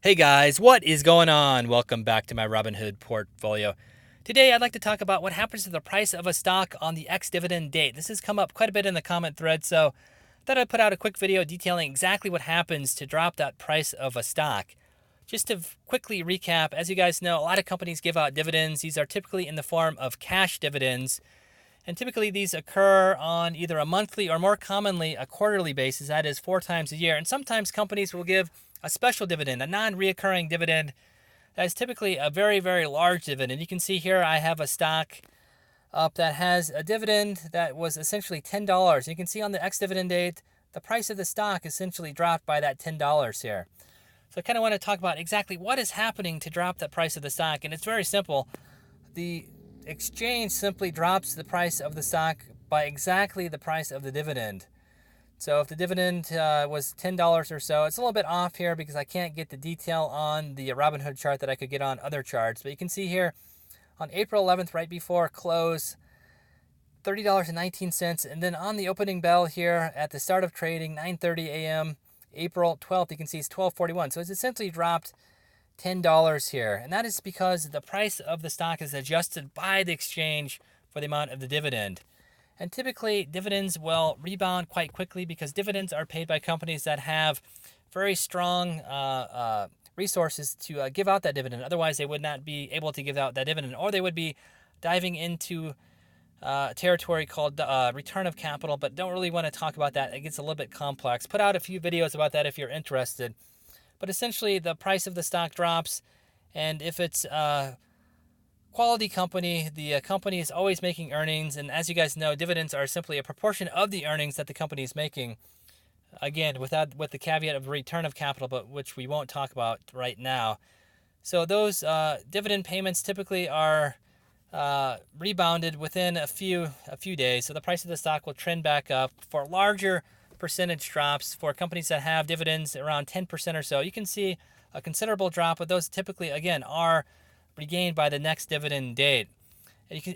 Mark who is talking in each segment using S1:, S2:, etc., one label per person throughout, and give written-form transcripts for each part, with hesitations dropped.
S1: Hey guys, what is going on? Welcome back to my Robinhood portfolio. Today I'd like to talk about what happens to the price of a stock on the ex-dividend date. This has come up quite a bit in the comment thread, so I thought I'd put out a quick video detailing exactly what happens to drop that price of a stock. Just to quickly recap, as you guys know, a lot of companies give out dividends. These are typically in the form of cash dividends, and typically these occur on either a monthly or more commonly a quarterly basis, that is 4 times a year. And sometimes companies will give a special dividend, a non-reoccurring dividend that is typically a very, very large dividend. You can see here I have a stock up that has a dividend that was essentially $10. You can see on the ex-dividend date, the price of the stock essentially dropped by that $10 here. So I kind of want to talk about exactly what is happening to drop the price of the stock. And it's very simple. The exchange simply drops the price of the stock by exactly the price of the dividend. So if the dividend was $10 or so, it's a little bit off here because I can't get the detail on the Robinhood chart that I could get on other charts. But you can see here on April 11th, right before close, $30.19. And then on the opening bell here at the start of trading, 9:30 a.m., April 12th, you can see it's 12.41. So it's essentially dropped $10 here. And that is because the price of the stock is adjusted by the exchange for the amount of the dividend. And typically, dividends will rebound quite quickly because dividends are paid by companies that have very strong resources to give out that dividend. Otherwise, they would not be able to give out that dividend, or they would be diving into territory called return of capital, but don't really want to talk about that. It gets a little bit complex. Put out a few videos about that if you're interested. But essentially, the price of the stock drops, and if it's quality company, the company is always making earnings, and as you guys know, dividends are simply a proportion of the earnings that the company is making. Again, with the caveat of return of capital, but which we won't talk about right now. So those dividend payments typically are rebounded within a few days. So the price of the stock will trend back up. For larger percentage drops for companies that have dividends around 10% or so, you can see a considerable drop, but those typically, again, are regained by the next dividend date.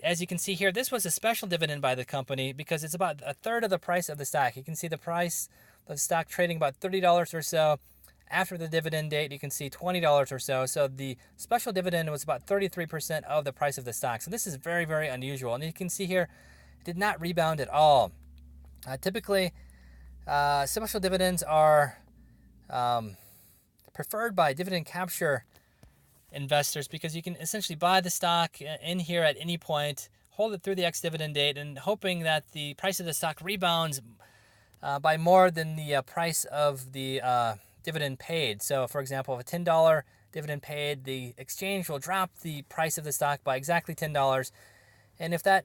S1: As you can see here, this was a special dividend by the company because it's about a third of the price of the stock. You can see the price of the stock trading about $30 or so. After the dividend date, you can see $20 or so. So the special dividend was about 33% of the price of the stock. So this is very, very unusual. And you can see here, it did not rebound at all. Typically, special dividends are preferred by dividend capture investors because you can essentially buy the stock in here at any point, hold it through the ex-dividend date, and hoping that the price of the stock rebounds by more than the price of the dividend paid. So, for example, if a $10 dividend paid, the exchange will drop the price of the stock by exactly $10. And if that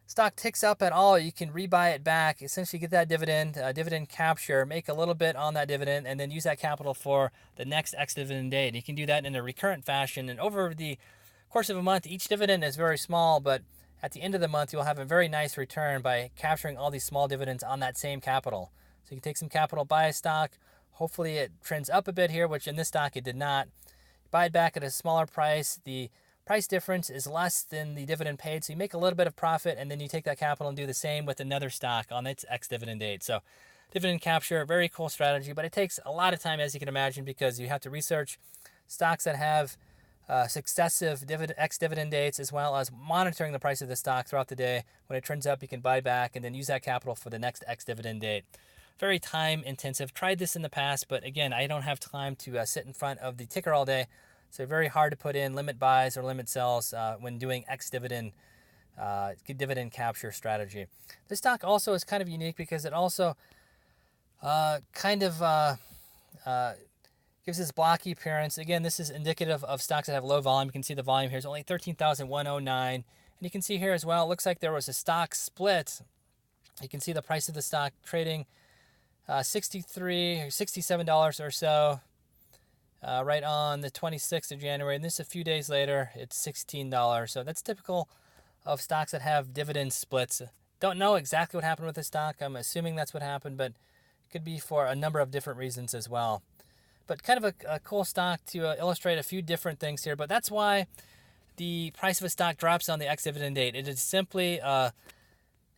S1: stock ticks up at all, you can rebuy it back, essentially get that dividend capture, make a little bit on that dividend, and then use that capital for the next ex-dividend date. And you can do that in a recurrent fashion. And over the course of a month, each dividend is very small, but at the end of the month, you'll have a very nice return by capturing all these small dividends on that same capital. So you can take some capital, buy a stock. Hopefully it trends up a bit here, which in this stock it did not. Buy it back at a smaller price. The price difference is less than the dividend paid, so you make a little bit of profit, and then you take that capital and do the same with another stock on its ex-dividend date. So dividend capture, very cool strategy, but it takes a lot of time, as you can imagine, because you have to research stocks that have successive ex-dividend dates, as well as monitoring the price of the stock throughout the day. When it trends up, you can buy back and then use that capital for the next ex-dividend date. Very time intensive. Tried this in the past, but again, I don't have time to sit in front of the ticker all day. So very hard to put in limit buys or limit sells when doing ex-dividend dividend capture strategy. This stock also is kind of unique because it also gives this blocky appearance. Again, this is indicative of stocks that have low volume. You can see the volume here is only 13,109. And you can see here as well, it looks like there was a stock split. You can see the price of the stock trading $63 or $67 or so. Right on the 26th of January, and this a few days later, it's $16. So that's typical of stocks that have dividend splits. Don't know exactly what happened with the stock. I'm assuming that's what happened, but it could be for a number of different reasons as well. But kind of a cool stock to illustrate a few different things here. But that's why the price of a stock drops on the ex-dividend date. It is simply a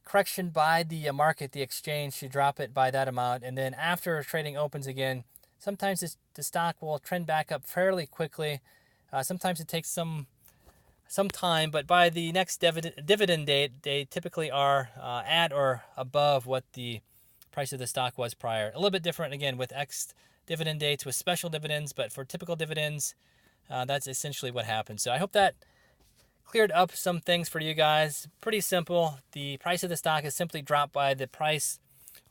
S1: correction by the market, the exchange, to drop it by that amount. And then after trading opens again, sometimes the stock will trend back up fairly quickly. Sometimes it takes some time, but by the next dividend date, they typically are at or above what the price of the stock was prior. A little bit different, again, with ex-dividend dates, with special dividends, but for typical dividends, that's essentially what happens. So I hope that cleared up some things for you guys. Pretty simple. The price of the stock is simply dropped by the price,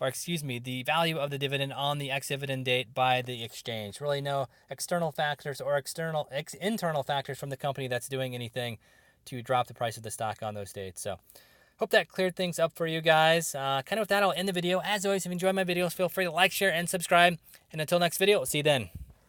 S1: or excuse me, the value of the dividend on the ex-dividend date by the exchange. Really no external factors or internal factors from the company that's doing anything to drop the price of the stock on those dates. So hope that cleared things up for you guys. Kind of with that, I'll end the video. As always, if you enjoy my videos, feel free to like, share, and subscribe. And until next video, we'll see you then.